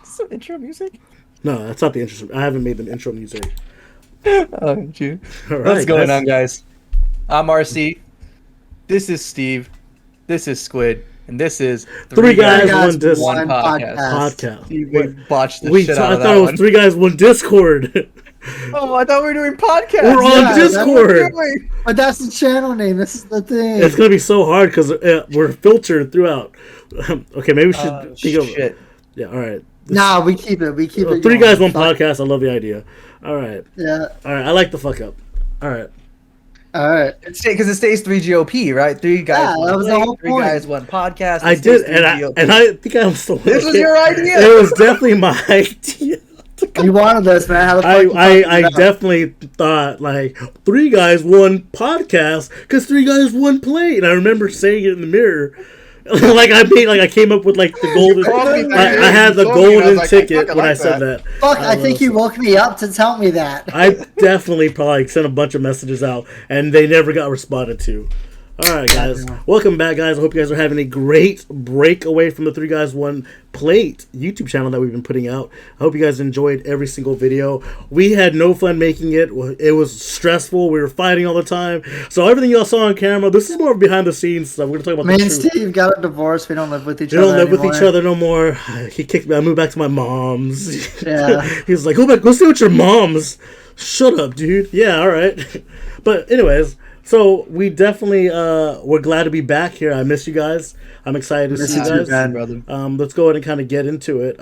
Some intro music. No, that's not the intro. I haven't made the intro music. Oh, dude. All right, What's going guys. on, guys? I'm RC. This is Steve. This is Squid, and this is Three guys, one one podcast. podcast. Steve, we botched the Wait, shit so out I of thought that it was one. three guys, one Discord. Oh, I thought we were doing podcasts. We're on Yeah, that's what Discord. we're doing. But that's the channel name. This is the thing. It's gonna be so hard because we're filtered throughout. Okay, maybe we should think of. Shit. Yeah, all right. Nah, we keep it. We keep it. Three going. guys, one Fuck. podcast. I love the idea. All right, Yeah. all right. I like the fuck up. All right. All right. Because it stays 3GOP, right? Three guys, Yeah, one that was the play, whole three point. guys, one podcast. I It stays did, and 3GOP. I think I'm still. This was your idea. It was definitely my idea. You wanted this, man. How the fuck you I fucking up? definitely thought like three guys, one podcast, because three guys, one plate. And I remember saying it in the mirror. Like I came up with like the golden. called me that. I had the You told me, and I was golden like, I ticket fucking when I like said that. that. Fuck, I think you woke me up to tell me that. I definitely probably sent a bunch of messages out, and they never got responded to. All right, guys. Welcome back, guys. I hope you guys are having a great break away from the Three Guys One Plate YouTube channel that we've been putting out. I hope you guys enjoyed every single video. We had no fun making it. It was stressful. We were fighting all the time. So everything y'all saw on camera, this is more behind the scenes stuff. We're going to talk about Me the and truth. Steve got a divorce. We don't live with each We other. don't live with each anymore. other no more. He kicked me. I moved back to my mom's. Yeah. He was like, go stay with your mom's. Shut up, dude. Yeah, all right. But anyways, so we definitely we're glad to be back here. I miss you guys. I'm excited to Miss see you you too, guys. man. brother. Let's go ahead and kind of get into it.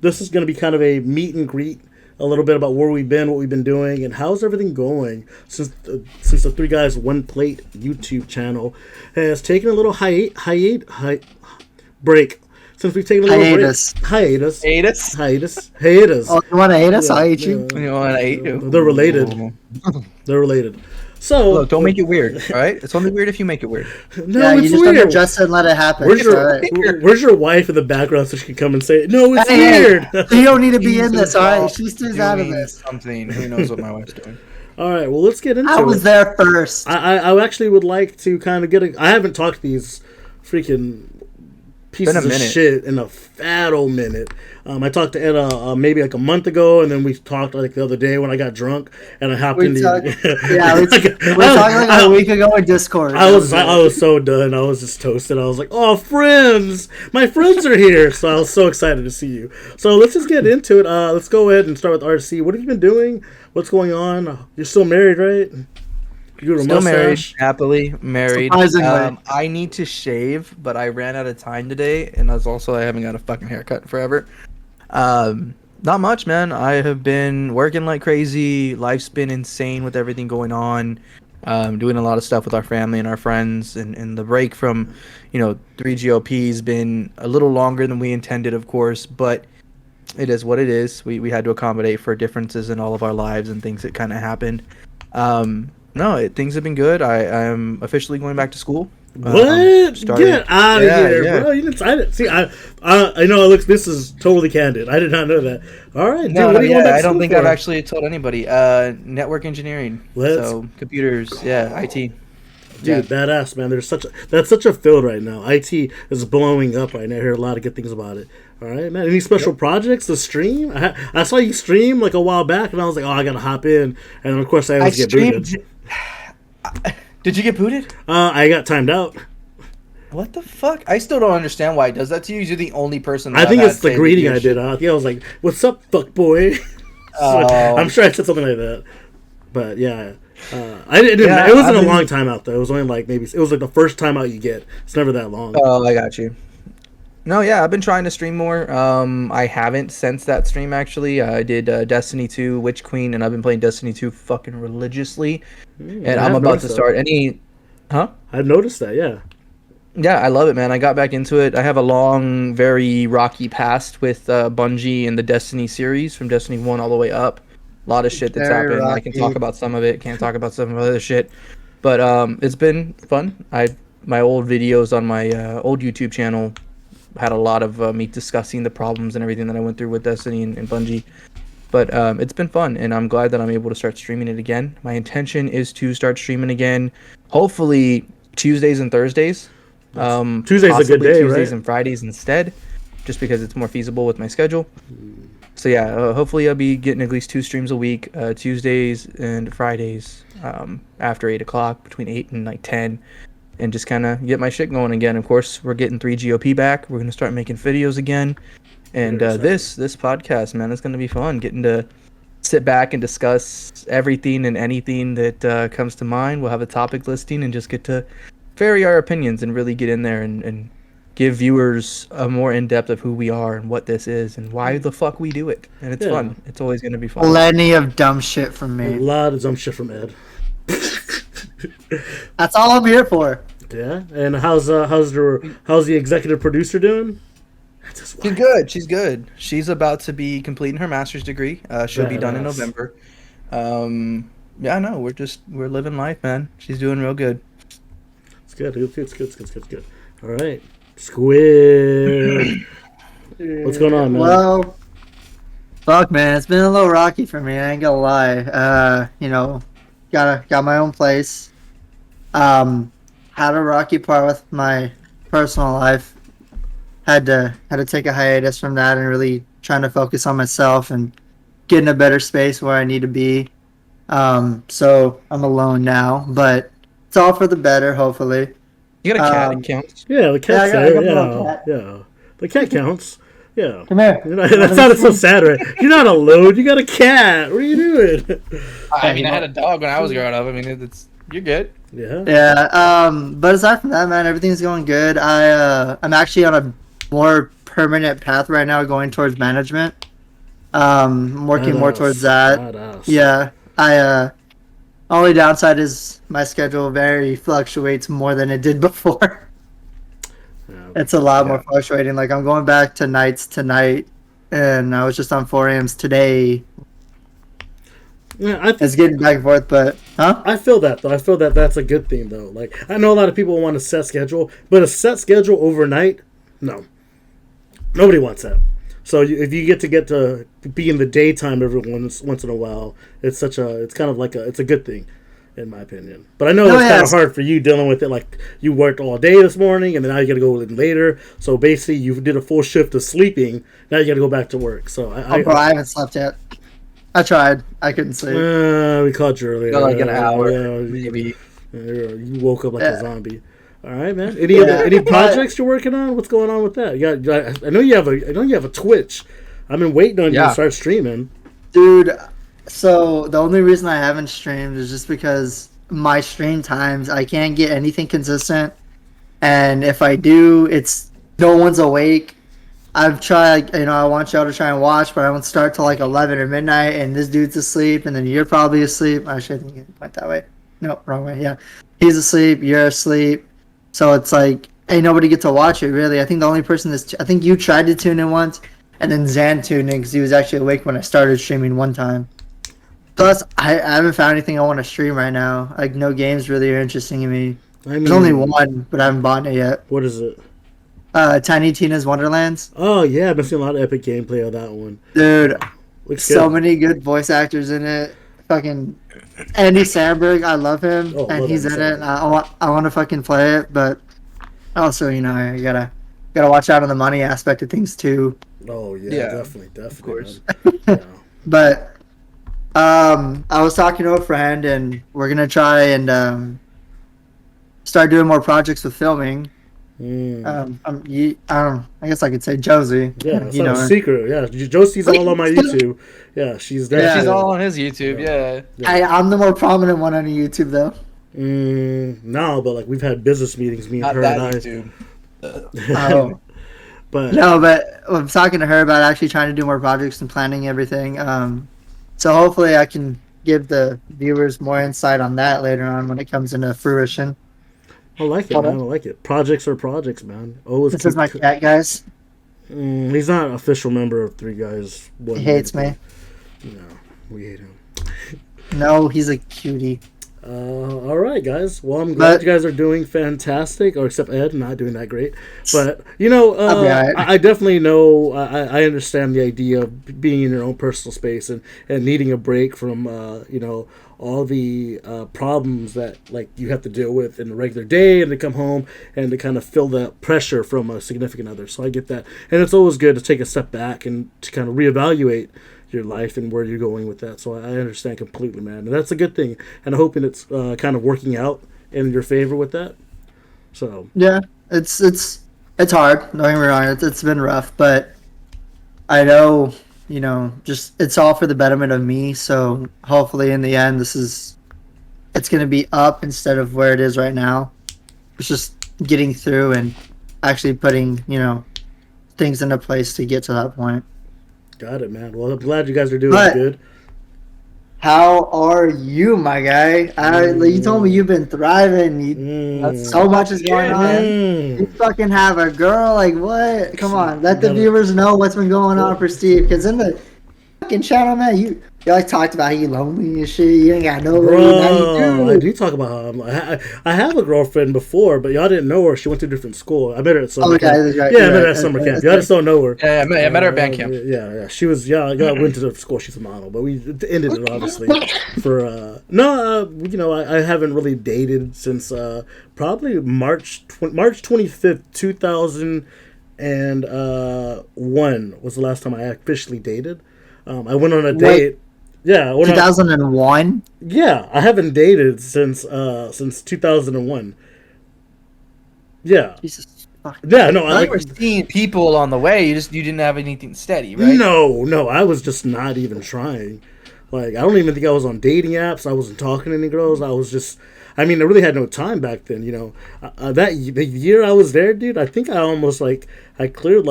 This is going to be kind of a meet and greet. A little bit about where we've been, what we've been doing, and how's everything going since the Three Guys One Plate YouTube channel has taken a little break. Since we've taken a little Hiatus. break. Hiatus. Hiatus? Oh, you want to hate us? I'll hate you. You want to eat? They're related. They're related. So Look, don't make it weird, all right? It's only weird if you make it weird. no, Yeah, you it's just weird. adjust it and let it happen. Where's It's your alright. Where's your wife in the background so she can come and say, no, it's Hey, weird. you don't need to be in Jesus, this, alright? y'all She stays out of doing this. Something. Who knows what my wife's doing? All right, well, let's get into I was it. there first. I actually would like to kind of I haven't talked to these freaking pieces of minute. shit in a fat old minute. I talked to Ed maybe like a month ago, and then we talked like the other day when I got drunk, and I hopped We into talked- yeah, we talked like I- a week ago in Discord. I was so done. I was just toasted. I was like, "Oh, friends! My friends are here!" So I was so excited to see you. So let's just get into it. Let's go ahead and start with RC. What have you been doing? What's going on? You're still married, right? You grew a Still married, mustache. happily married. Surprisingly. I need to shave, but I ran out of time today, and I haven't got a fucking haircut in forever. Not much, man. I have been working like crazy. Life's been insane with everything going on. Doing a lot of stuff with our family and our friends, and the break from, 3GOP's been a little longer than we intended, of course, but it is what it is. We had to accommodate for differences in all of our lives and things that kind of happened. No, things have been good. I am officially going back to school. What? Started- Get out of Yeah, here, yeah. bro! You didn't. I didn't see. I know. It looks. This is totally candid. I did not know that. All right, dude. No, What are you going back I to don't school think for? I've actually told anybody. Network engineering. Let's- So computers, yeah, IT. Dude, Yeah. badass, man. That's such a field right now. IT is blowing up right now. I hear a lot of good things about it. All right, man. Any special projects to stream? I saw you stream like a while back, and I was like, oh, I gotta hop in. And of course, I always get booted. Did you get booted? I got timed out. What the fuck? I still don't understand why it does that to you. You're the only person. I think it's the greeting I did. I think I was like, "What's up, fuck boy?" Oh. I'm sure I said something like that. But yeah, I didn't. Yeah, it wasn't I've a been- long time out though. It was only like maybe it was like the first time out you get. It's never that long. Oh, I got you. No, yeah, I've been trying to stream more. I haven't since that stream actually. I did Destiny 2 Witch Queen, and I've been playing Destiny 2 fucking religiously. And I I'm have about to noticed start Huh? I've noticed that. Yeah. Yeah, I love it, man. I got back into it. I have a long, very rocky past with Bungie and the Destiny series from Destiny 1 all the way up. A lot of shit that's Very happened. I can rocky. talk about some of it. Can't talk about some of the other shit. But it's been fun. My old videos on my old YouTube channel had a lot of me discussing the problems and everything that I went through with Destiny and Bungie. But it's been fun, and I'm glad that I'm able to start streaming it again. My intention is to start streaming again, hopefully Tuesdays and Thursdays. Tuesday's a good possibly day, Tuesdays right? and Fridays instead. just because it's more feasible with my schedule. So yeah, hopefully I'll be getting at least 2 streams a week, Tuesdays and Fridays, after 8 o'clock, between 8 and like 10, and just kind of get my shit going again. Of course, we're getting 3GOP back. We're gonna start making videos again, and this podcast, man, it's gonna be fun. Getting to sit back and discuss everything and anything that comes to mind. We'll have a topic listing and just get to vary our opinions and really get in there and give viewers a more in-depth of who we are and what this is and why the fuck we do it. And it's fun. It's always going to be fun. Plenty of dumb shit from A me. lot of dumb shit from Ed. That's all I'm here for. Yeah, and how's the executive producer doing? That's his wife. She's good. She's good. She's about to be completing her master's degree. She'll be done in Badass. November. Yeah, no, we're living life, man. She's doing real good. It's good. It's good. All right, Squid. What's going on, man? Well, fuck, man, it's been a little rocky for me. I ain't gonna lie. You know, got my own place. Had a rocky part with my personal life. Had to take a hiatus from that and really trying to focus on myself and get in a better space where I need to be. So I'm alone now, but it's all for the better, hopefully. You got a cat? It counts. Yeah, the cat's Yeah, I there. got a Yeah, little cat. yeah. The cat counts. Yeah. Come here. That sounded so sad, right? You're not alone. You got a cat. What are you doing? I mean, I had a dog when I was growing up. I mean, you're good. Yeah. Yeah. But aside from that, man, everything's going good. I'm actually on a more permanent path right now, going towards management. I'm working more towards that. Badass. Yeah. Only downside is my schedule fluctuates more than it did before. Yeah. It's a lot more fluctuating. Like, I'm going back to nights tonight, and I was just on 4 a.m.s today. Yeah, It's getting back and forth, but I feel that though. I feel that that's a good thing though. Like, I know a lot of people want a set schedule, but a set schedule overnight, no, nobody wants that. So if you get to be in the daytime every once in a while, it's a good thing, in my opinion. But I know it's kind of hard for you dealing with it. Like, you worked all day this morning, and then now you got to go in later. So basically, you did a full shift of sleeping. Now you got to go back to work. So bro, I haven't slept yet. I tried. I couldn't sleep. we caught you earlier. Got like an hour, Yeah, maybe. you woke up like a zombie. All right, man. Any projects you're working on? What's going on with that? I know you have a Twitch. I've been waiting on you to start streaming. Dude, so the only reason I haven't streamed is just because my stream times, I can't get anything consistent. And if I do, it's no one's awake. I've tried, I want y'all to try and watch, but I won't start till like 11 or midnight, and this dude's asleep, and then you're probably asleep. Actually, I think it went that way. No, wrong way, yeah. He's asleep, you're asleep. So it's like, ain't nobody get to watch it, really. I think the only person I think you tried to tune in once, and then Zan tuned in because he was actually awake when I started streaming one time. Plus, I haven't found anything I want to stream right now. Like, no games really are interesting to me. There's only one, but I haven't bought it yet. What is it? Tiny Tina's Wonderlands. Oh, yeah. I've been seeing a lot of epic gameplay of that one. Dude, Looks so good. many good voice actors in it. Fucking Andy Samberg, I love him, Oh, and love he's Andy in it. Samberg. I want to fucking play it, but also, you gotta watch out on the money aspect of things too. Oh, yeah. Yeah, Definitely. of course. Man. Yeah. But I was talking to a friend, and we're gonna try and start doing more projects with filming. I guess I could say Josie. Yeah, it's not a secret. Yeah, Josie's all on my YouTube. Yeah, she's there. Yeah. She's all on his YouTube. Yeah. I'm the more prominent one on YouTube, though. No, but like we've had business meetings, me and Not her that and I. YouTube. Oh. But No, but I'm talking to her about actually trying to do more projects and planning everything. So hopefully I can give the viewers more insight on that later on when it comes into fruition. I like it, man. I like it. Projects are projects, man. Always. This is my cat, guys. He's not an official member of Three Guys. He hates me. No, we hate him. No, he's a cutie. All right, guys. Well, I'm glad you guys are doing fantastic, or except Ed, not doing that great. But I'll be alright. I definitely know. I understand the idea of being in your own personal space and needing a break from all the problems that like you have to deal with in a regular day, and to come home and to kind of feel the pressure from a significant other. So I get that, and it's always good to take a step back and to kind of reevaluate your life and where you're going with that. So I understand completely, man, and that's a good thing. And I'm hoping it's kind of working out in your favor with that. So Yeah, it's hard. Don't get me wrong. It's been rough, but I know, just it's all for the betterment of me. So hopefully, in the end, it's gonna be up instead of where it is right now. It's just getting through and actually putting things into place to get to that point. got it, man. Well, I'm glad you guys are doing But- good. How are you, my guy? You told me you've been thriving. So much is going on. You fucking have a girl, like what? Come on, let the viewers know what's been going on for Steve. Because in the fucking channel, man, you like talked about how you lonely and shit. You ain't got nobody. Now Bro, you I do. do talk about how I have a girlfriend before, but y'all didn't know her. She went to a different school. I met her at summer camp. that's right. Yeah, I You're met her right. at summer camp. That's Y'all just don't know her. Yeah, I met her at band camp. Yeah. She was. Yeah, I went to the school. She's phenomenal, but we ended it obviously for. I haven't really dated since probably March 25th, 2001 was the last time I officially dated. I went on a date. Yeah, 2001. Yeah, I haven't dated since 2001. Yeah. Jesus fuck. Yeah, no, You were seeing people on the way. You didn't have anything steady, right? No, I was just not even trying. Like, I don't even think I was on dating apps. I wasn't talking to any girls. I was just, I really had no time back then, the year I was there, dude, I think I almost cleared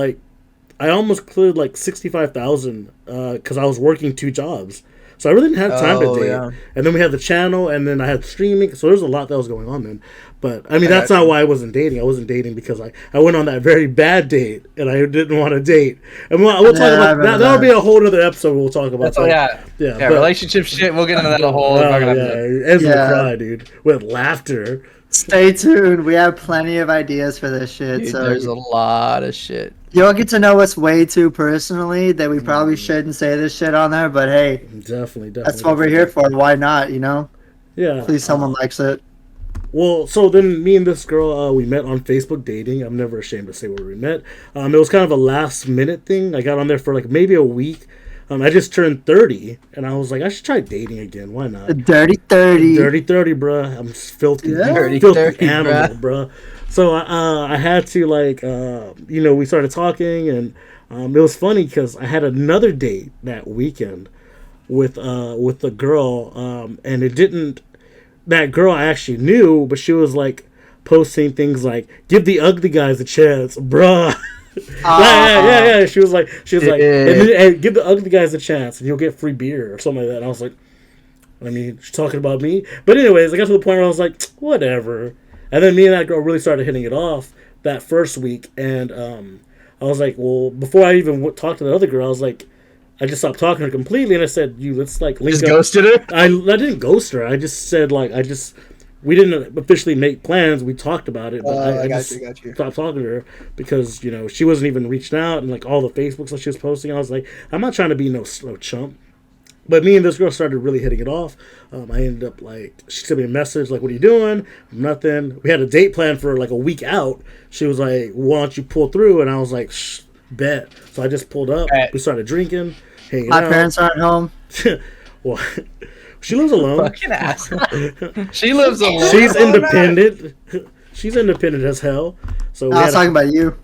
65,000 because I was working 2 jobs. So I really didn't have time to date. Yeah. And then we had the channel, and then I had streaming. So there's a lot that was going on then. But, that's not why I wasn't dating. I wasn't dating because I went on that very bad date, and I didn't want to date. And we'll talk about that. That'll be a whole other episode we'll talk about. Yeah, relationship shit. We'll get into that a whole fucking episode. Ed's gonna cry, dude, with laughter. Stay tuned. We have plenty of ideas for this shit. Dude, So there's a lot of shit. you'll get to know us way too personally that we probably shouldn't say this shit on there. But hey, Definitely. that's what we're here for. Why not? Yeah. Please, someone likes it. Well, so then me and this girl, we met on Facebook dating. I'm never ashamed to say where we met. It was kind of a last minute thing. I got on there for like maybe a week. I just turned 30, and I was like, I should try dating again. Why not? The dirty 30. Dirty 30, bruh. I'm filthy, Yeah. filthy 30, animal, bruh. So I had to we started talking, and it was funny because I had another date that weekend with a girl, and it didn't. That girl I actually knew, but she was like posting things like "Give the ugly guys a chance, bruh." Yeah. She was like, and give the ugly guys a chance, and you'll get free beer or something like that. And I was like, she's talking about me. But anyways, I got to the point where I was like, whatever. And then me and that girl really started hitting it off that first week, and I was like, well, before I even talked to the other girl, I was like, I just stopped talking to her completely, and I said, let's like link Just up. ghosted her? I didn't ghost her. I just said we didn't officially make plans. We talked about it, but I got just you. stopped talking to her because she wasn't even reaching out, and like all the Facebooks that she was posting, I was like, I'm not trying to be no chump. But me and this girl started really hitting it off. I ended up she sent me a message like, "What are you doing?" Nothing. We had a date planned for like a week out. She was like, "Why don't you pull through?" And I was like, "Shh, bet." So I just pulled up. Bet. We started drinking, hanging My out. parents aren't home. Well, she lives alone. Fucking asshole. She lives alone. She's independent. She's independent as hell. So I was talking about you.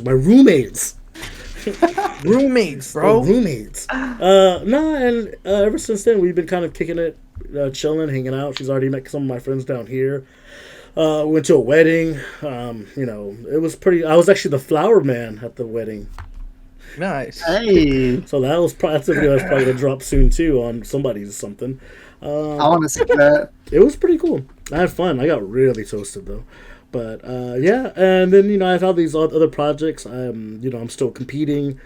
my roommates. roommates, bro. Roommates. And ever since then we've been kind of kicking it, chilling, hanging out. She's already met some of my friends down here. Went to a wedding. It was pretty. I was actually the flower man at the wedding. Nice. Hey, So that's a video that's probably gonna drop soon too on somebody's something. I want to see that. It was pretty cool. I had fun. I got really toasted though. But yeah, and then I've had these other projects. I'm still competing.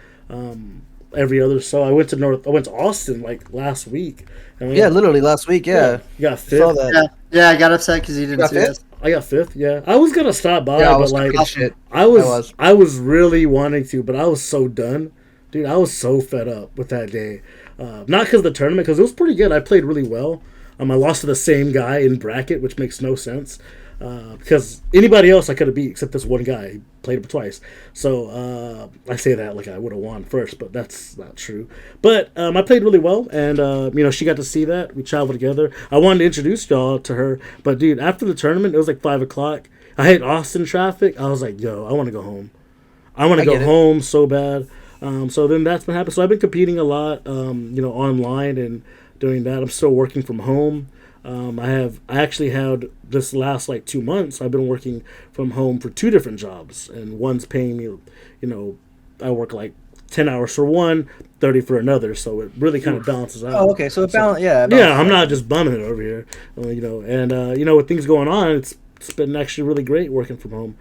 every other. So I went to Austin like last week. And Yeah, literally last week. Yeah, you got saw fifth. that. Yeah, I got upset because you didn't got see fifth? us. I got fifth. Yeah, I was gonna stop by, Yeah, I but was like cooking shit. I was really wanting to, but I was so done, dude. I was so fed up with that day. Not because of the tournament, because it was pretty good. I played really well. I lost to the same guy in bracket, which makes no sense. Because anybody else I could have beat except this one guy. He played him twice. So I say that like I would have won first, but that's not true. But I played really well, and she got to see that. We traveled together. I wanted to introduce y'all to her, but dude, after the tournament, it was like 5 o'clock. I hit Austin traffic. I was like, yo, I want to go home. I want to go home so bad. So then that's what happened. So I've been competing a lot, online and doing that. I'm still working from home. I actually had this last like 2 months. I've been working from home for 2 different jobs, and one's paying me, I work like 10 hours for one, 30 for another, so it really kind of balances out. Oh, okay. So it balances. Yeah. Yeah, I'm not just bumming it over here, and with things going on, it's been actually really great working from home.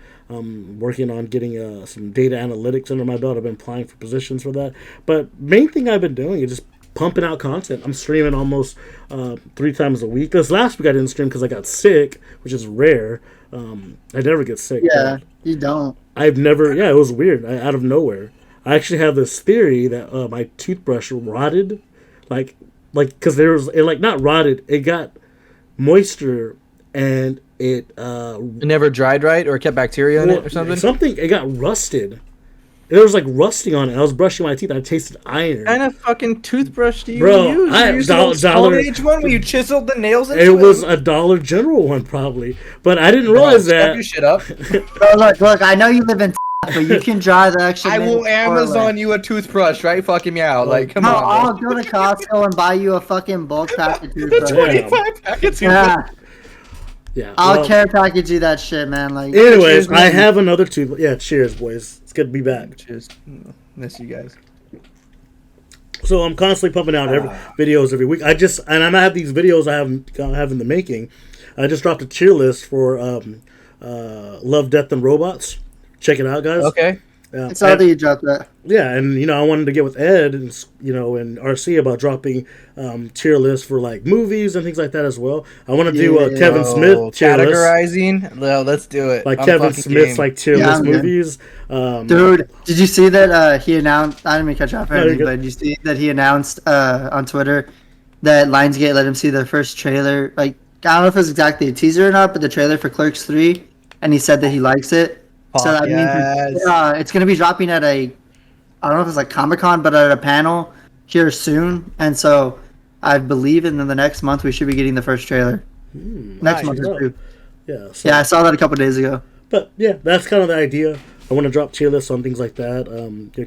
Working on getting some data analytics under my belt. I've been applying for positions for that, but main thing I've been doing is just pumping out content. I'm streaming almost 3 times a week. This last week I didn't stream because I got sick, which is rare. I never get sick. Yeah, you don't. I've never. Yeah, it was weird. Out of nowhere, I actually have this theory that my toothbrush rotted, like because it not rotted. It got moisture and it never dried right or kept bacteria in it or something. Something it got rusted. There was like rusting on it. I was brushing my teeth. I tasted iron. What kind of fucking toothbrush do you Bro, use? I You used dollar- the Stone Age one where you chiseled the nails into it? It was a Dollar General one probably, but I didn't realize Step that. your shit up. Bro, look, I know you live in but you can dry the extra. I will minute before, Amazon like- you a toothbrush, right? Fucking me out. Like, come No, on. I'll man. go to Costco and buy you a fucking bulk pack of toothbrush. Damn. 25 packets. Yeah, Yeah. I'll well, care package you that shit, man. Like, anyways, Cheers, I man. have another tooth. Yeah, cheers, boys. It's good to be back. Cheers. Miss you guys. So I'm constantly pumping out videos every week. I'm gonna have these videos I have in the making. I just dropped a tier list for Love, Death, and Robots. Check it out, guys. Okay. Yeah. it's all that you dropped that. Yeah, and I wanted to get with Ed and and RC about dropping tier lists for like movies and things like that as well. I want to do Yeah. Kevin Smith tier list, Categorizing. Well, let's do it. like I'm Kevin fucking Smith's game. like tier Yeah, list I'm good. movies. Dude, did you see that he announced? I didn't mean to cut you off, or No, you're anything, good. but did you see that he announced on Twitter that Lionsgate let him see the first trailer? Like, I don't know if it's exactly a teaser or not, but the trailer for Clerks 3, and he said that he likes it. So Fuck that yes. means it's going to be dropping at I don't know if it's like Comic-Con, but at a panel here soon. And so I believe in the next month we should be getting the first trailer. Next nice. month or two. Yeah, so, Yeah, I saw that a couple days ago. but yeah, that's kind of the idea. I want to drop tier lists on things like that.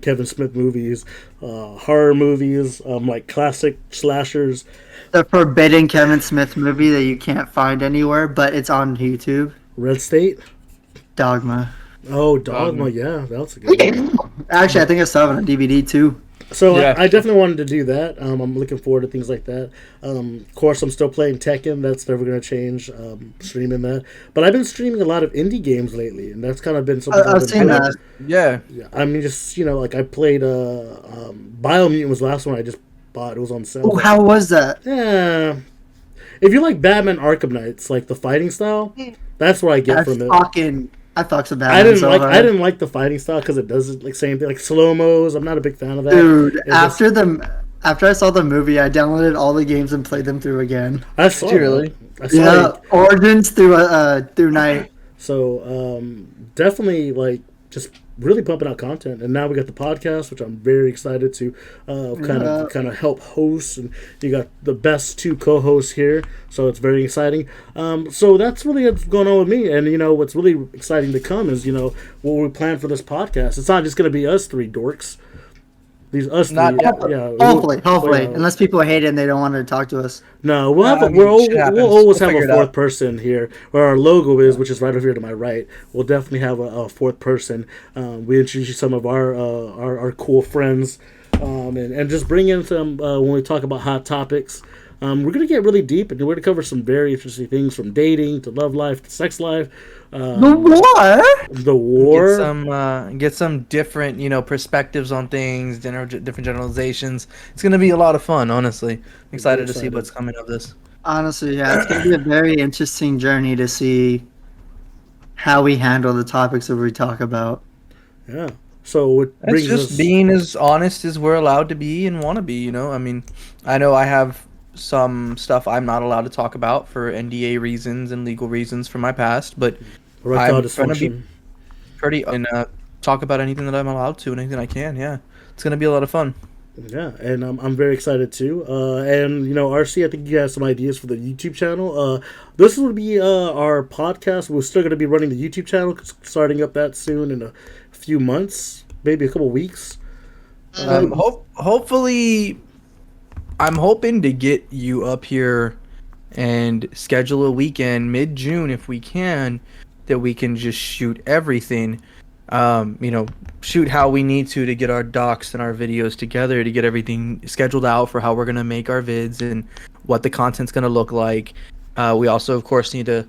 Kevin Smith movies, horror movies, like classic slashers. The forbidden Kevin Smith movie that you can't find anywhere, but it's on YouTube. Red State. Dogma. Oh, Dogma. Yeah, that's a good one. Actually, I think I saw it on DVD too. So Yeah. I definitely wanted to do that. I'm looking forward to things like that. Of course, I'm still playing Tekken. That's never going to change. Streaming that, but I've been streaming a lot of indie games lately, and that's kind of been something I've been seen doing. that. Yeah. Yeah, I mean, just like I played. Biomutant was the last one I just bought. It was on sale. Oh, how was that? Yeah. If you like Batman Arkham Knights, like the fighting style, that's what I get from it. I fucks with that. I didn't like the fighting style because it does like same thing like slow mos. I'm not a big fan of that. Dude, It just- after I saw the movie, I downloaded all the games and played them through again. I saw Did you that. really? I saw Yeah, it. Origins through night. So definitely like just really pumping out content, and now we got the podcast, which I'm very excited to kind of help host, and you got the best 2 co-hosts here, so it's very exciting. So that's really what's going on with me, and what's really exciting to come is what we plan for this podcast. It's not just going to be us 3 dorks. These us Not- three, yeah. Hopefully, yeah. unless people hate it and they don't want to talk to us. No, we'll have I mean, shit happens. we'll always We'll have figure a it fourth out. person here where our logo is, which is right over here to my right. We'll definitely have a fourth person. We introduce you some of our cool friends, and just bring in some when we talk about hot topics. We're gonna get really deep, and we're gonna cover some very interesting things from dating to love life to sex life. The war. The war. Get some different, perspectives on things, different generalizations. It's gonna be a lot of fun, honestly. I'm excited to see what's coming of this. Honestly, yeah, it's gonna be a very interesting journey to see how we handle the topics that we talk about. Yeah. So it It's brings just us. being as honest as we're allowed to be and want to be. I mean, I know I have some stuff I'm not allowed to talk about for NDA reasons and legal reasons from my past, but Erectile I'm gonna dysfunction. be pretty and talk about anything that I'm allowed to and anything I can. Yeah, it's gonna be a lot of fun. Yeah, and I'm very excited too. And RC, I think you have some ideas for the YouTube channel. This will be our podcast. We're still going to be running the YouTube channel, starting up that soon in a few months, maybe a couple weeks. Hopefully, I'm hoping to get you up here and schedule a weekend mid-June if we can, that we can just shoot everything. Shoot how we need to get our docs and our videos together to get everything scheduled out for how we're gonna make our vids and what the content's gonna look like. We also, of course, need to.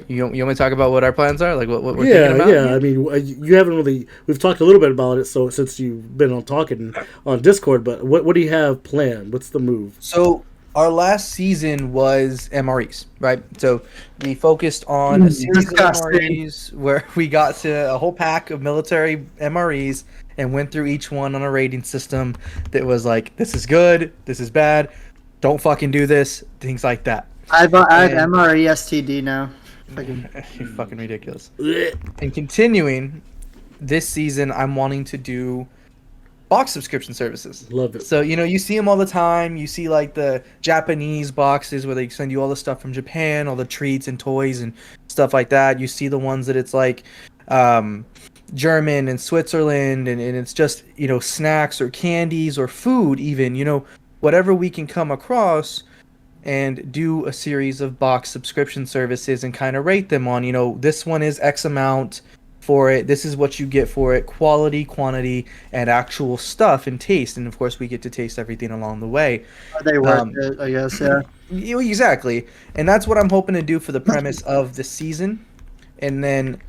You want me to talk about what our plans are, like what we're thinking about? Yeah. I mean, you haven't really. We've talked a little bit about it. So since you've been on talking on Discord, but what do you have planned? What's the move? So our last season was MREs, right? So we focused on a series of MREs where we got to a whole pack of military MREs and went through each one on a rating system that was like, this is good, this is bad, don't fucking do this, things like that. I have MRE STD now. You're fucking ridiculous. And continuing this season, I'm wanting to do box subscription services. Love it. So, you see them all the time. You see like the Japanese boxes where they send you all the stuff from Japan, all the treats and toys and stuff like that. You see the ones that it's like German and Switzerland and it's just, snacks or candies or food even, whatever we can come across and do a series of box subscription services and kind of rate them on, this one is X amount for it, this is what you get for it, quality, quantity, and actual stuff and taste. And of course we get to taste everything along the way. Are they worth it, I guess, yeah. Exactly. And that's what I'm hoping to do for the premise of the season. And then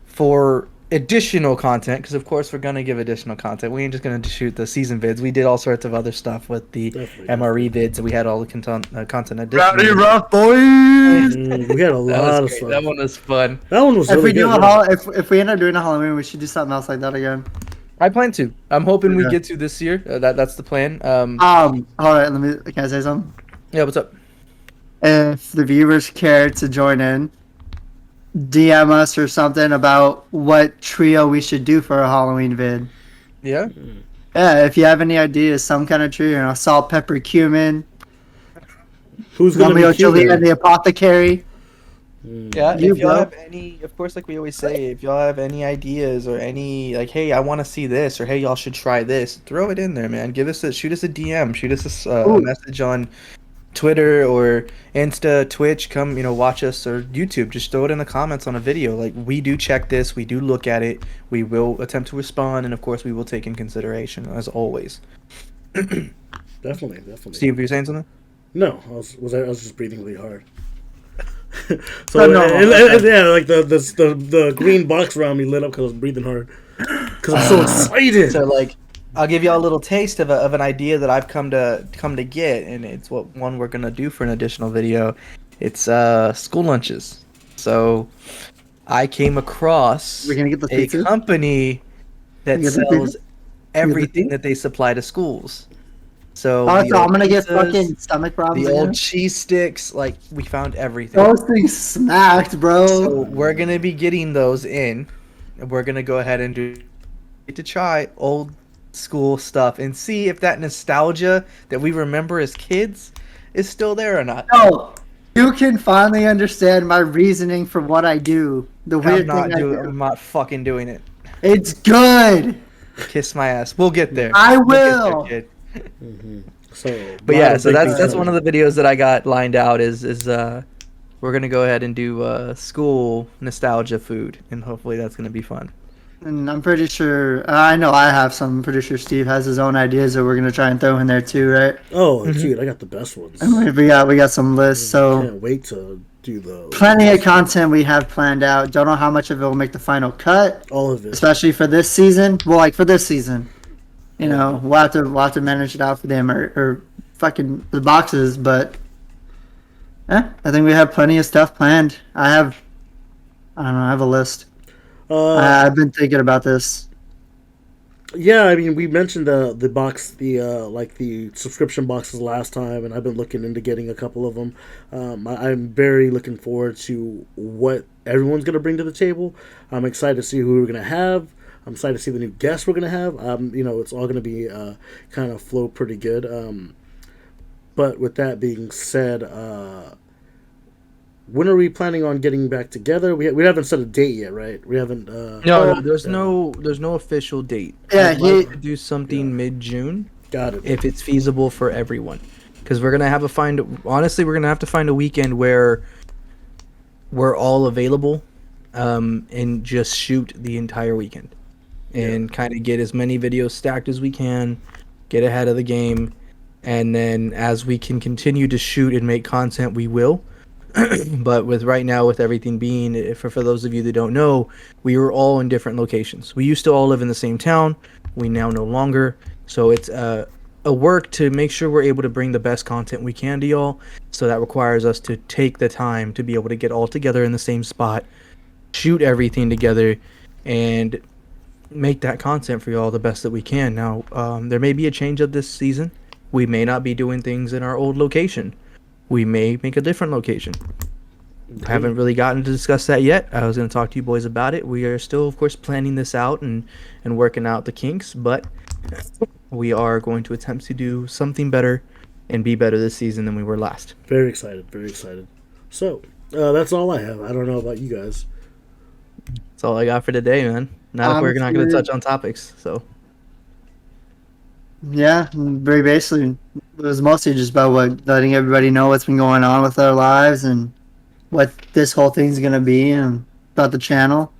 for additional content, because of course we're going to give additional content. We ain't just going to shoot the season vids. We did all sorts of other stuff with the MRE vids, and we had all the content additional. Rowdy rough boys! We had a lot of stuff. That one was fun. That one was really good. If we end up doing a Halloween, we should do something else like that again. I plan to. I'm hoping we get to this year. That's the plan. All right, can I say something? Yeah, what's up? If the viewers care to join in, DM us or something about what trio we should do for a Halloween vid. Yeah? Yeah, if you have any ideas, some kind of trio, salt, pepper, cumin. Who's going to be chili and the apothecary. Yeah, if y'all have any, of course, like we always say, if y'all have any ideas or any, like, hey, I want to see this, or hey, y'all should try this, throw it in there, man. Shoot us a DM, shoot us a message on Twitter or Insta, Twitch. Come, watch us, or YouTube. Just throw it in the comments on a video. Like, we do check this, we do look at it, we will attempt to respond, and of course, we will take in consideration as always. Definitely. Steve, were you saying something? No, I was just breathing really hard. Like the green box around me lit up because I was breathing hard. Because I'm so excited. So like, I'll give y'all a little taste of an idea that I've come to get, and it's what one we're gonna do for an additional video. It's school lunches. So I came across a company that sells everything that they supply to schools. So I'm gonna get fucking stomach problems. The old cheese sticks, like we found everything. Those things smacked, bro. So we're gonna be getting those in, and we're gonna go ahead and try old school stuff and see if that nostalgia that we remember as kids is still there or not. No, you can finally understand my reasoning for what I do. The weird thing I'm not fucking doing it. It's good. Kiss my ass. We'll get there. I will. But yeah, so that's one of the videos that I got lined out is we're gonna go ahead and do school nostalgia food, and hopefully that's gonna be fun. And I'm pretty sure, I know I have some. I'm pretty sure Steve has his own ideas that we're going to try and throw in there too, right? Oh, dude, I got the best ones. And we got some lists, so Can't wait to do those. plenty of content we have planned out. Don't know how much of it will make the final cut, All of it. especially for this season. Well, like for this season, you know, we'll have to manage it out for them or fucking the boxes. But I think we have plenty of stuff planned. I don't know, I have a list. I've been thinking about this. Yeah, I mean, we mentioned the box, like the subscription boxes last time, and I've been looking into getting a couple of them. I'm very looking forward to what everyone's going to bring to the table. I'm excited to see who we're going to have. I'm excited to see the new guests we're going to have. You know, it's all going to be kind of flow pretty good. But with that being said, when are we planning on getting back together? We haven't set a date yet, right? We haven't. No, there's no official date. Yeah, I'd like to do something mid-June Got it. if it's feasible for everyone, because we're gonna have to find a weekend where we're all available, and just shoot the entire weekend, and kind of get as many videos stacked as we can, get ahead of the game, and then as we can continue to shoot and make content, we will. But with right now, with everything being, for those of you that don't know, we were all in different locations. We used to all live in the same town. We now no longer. So it's a work to make sure we're able to bring the best content we can to y'all. So that requires us to take the time to be able to get all together in the same spot, shoot everything together, and make that content for y'all the best that we can. Now, there may be a change of this season. We may not be doing things in our old location. We may make a different location. I haven't really gotten to discuss that yet. I was going to talk to you boys about it. We are still, of course, planning this out and working out the kinks, but we are going to attempt to do something better and be better this season than we were last. Very excited. Very excited. So, that's all I have. I don't know about you guys. That's all I got for today, man. Not if we're not going to touch on topics, so. Yeah, very basically, it was mostly just about letting everybody know what's been going on with our lives and what this whole thing's gonna be and about the channel.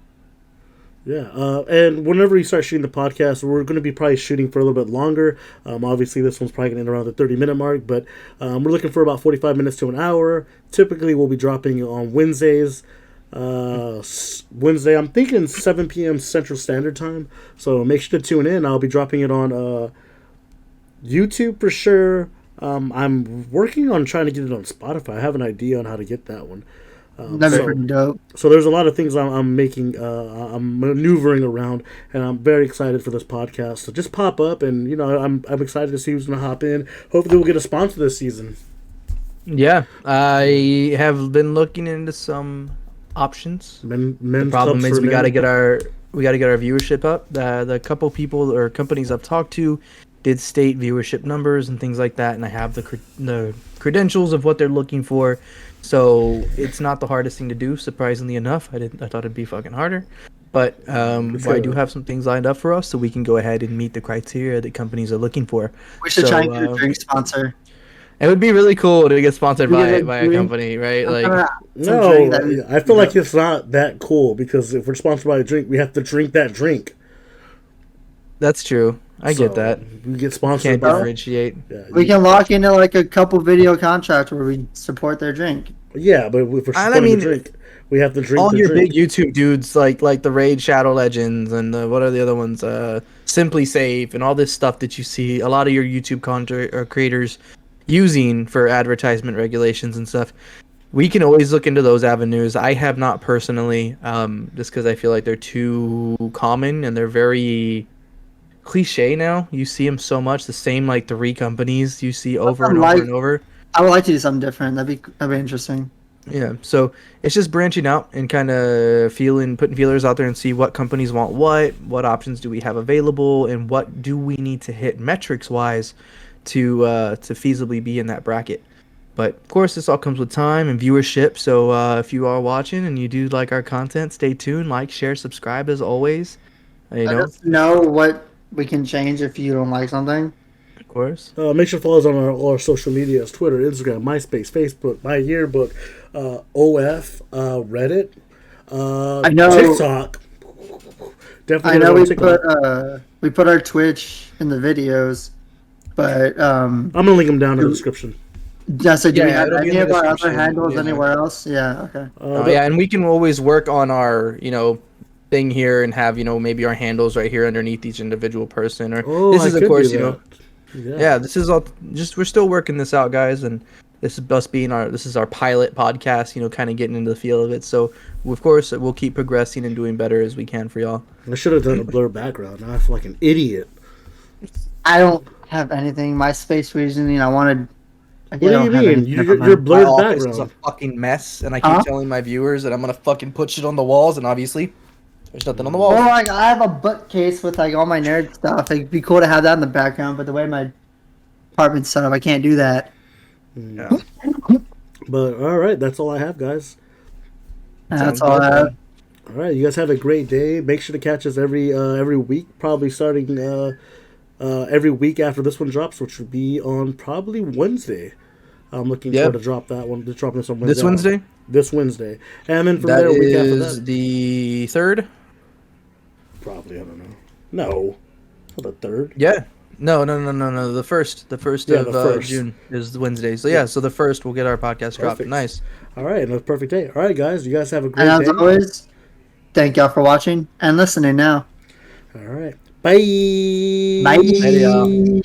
Yeah, and whenever you start shooting the podcast, we're going to be probably shooting for a little bit longer. Obviously, this one's probably going to end around the 30-minute mark, but we're looking for about 45 minutes to an hour. Typically, we'll be dropping on Wednesdays. Wednesday, I'm thinking 7 p.m. Central Standard Time, so make sure to tune in. I'll be dropping it on YouTube for sure. I'm working on trying to get it on Spotify. I have an idea on how to get that one. That'd be pretty dope. So there's a lot of things I'm making, I'm maneuvering around, and I'm very excited for this podcast. So just pop up, and you know, I'm excited to see who's gonna hop in. Hopefully, we'll get a sponsor this season. Yeah, I have been looking into some options. The problem is we got to get our viewership up. The couple people or companies I've talked to did state viewership numbers and things like that, and I have the credentials of what they're looking for, so it's not the hardest thing to do. Surprisingly enough, I thought it'd be fucking harder, but I do have some things lined up for us, so we can go ahead and meet the criteria that companies are looking for. We should try and get a drink sponsor. It would be really cool to get sponsored by a company, right? Like, no, I feel like it's not that cool, because if we're sponsored by a drink, we have to drink that drink. That's true. I get that. We get sponsored. Can't differentiate. Yeah, we can lock into like a couple video contracts where we support their drink. Yeah, but if we're supporting the drink, we have to drink all your drink. big YouTube dudes like the Raid Shadow Legends and what are the other ones? Simply Safe and all this stuff that you see a lot of your YouTube content or creators using for advertisement regulations and stuff. We can always look into those avenues. I have not personally, just because I feel like they're too common and they're very cliche now. You see them so much, the same like 3 companies you see over and over and over. I would like to do something different. That'd be interesting. Yeah, so it's just branching out and kind of putting feelers out there and see what companies want what options do we have available, and what do we need to hit metrics wise to feasibly be in that bracket. But of course, this all comes with time and viewership. So if you are watching and you do like our content, stay tuned, like, share, subscribe as always. Let us know what we can change if you don't like something. Of course. Make sure to follow us on all our social medias: Twitter, Instagram, MySpace, Facebook, My Yearbook, OF, Reddit, I know. TikTok. Definitely I get know it on TikTok. we put our Twitch in the videos, but I'm gonna link them down in the description. just do we Yeah, have it'll be in any the of our other description, handles yeah. anywhere else? Yeah, okay. Yeah, and we can always work on our, thing here and have, maybe our handles right here underneath each individual person. Or this is, of course, yeah, this is all just we're still working this out, guys, and this is us being this is our pilot podcast, kind of getting into the feel of it. So, of course, we'll keep progressing and doing better as we can for y'all. I should have done a blur background. Now I feel like an idiot. I don't have anything. My space reasoning, I wanted. What do you mean? You're blurred My office is a background. fucking mess, and I keep telling my viewers that I'm gonna fucking put shit on the walls, and obviously, there's nothing on the walls. Well, like I have a bookcase with like all my nerd stuff. It'd be cool to have that in the background, but the way my apartment's set up, I can't do that. Yeah. But all right, that's all I have, guys. That's all I have. All right, you guys have a great day. Make sure to catch us every week, probably starting every week after this one drops, which would be on probably Wednesday. I'm looking forward to drop that one. To dropping this on Wednesday. This Wednesday. This Wednesday, and then from That there, a week after is that. the 3rd. Probably, I don't know. No, not the 3rd. Yeah. No. The first. The first Yeah, of the 1st. June is Wednesday. So yeah. So the 1st we'll get our podcast dropped. Perfect. Nice. All right, another perfect day. All right, guys, you guys have a great And day. as always, thank y'all for watching and listening. Now, All right, bye. bye. Later, y'all.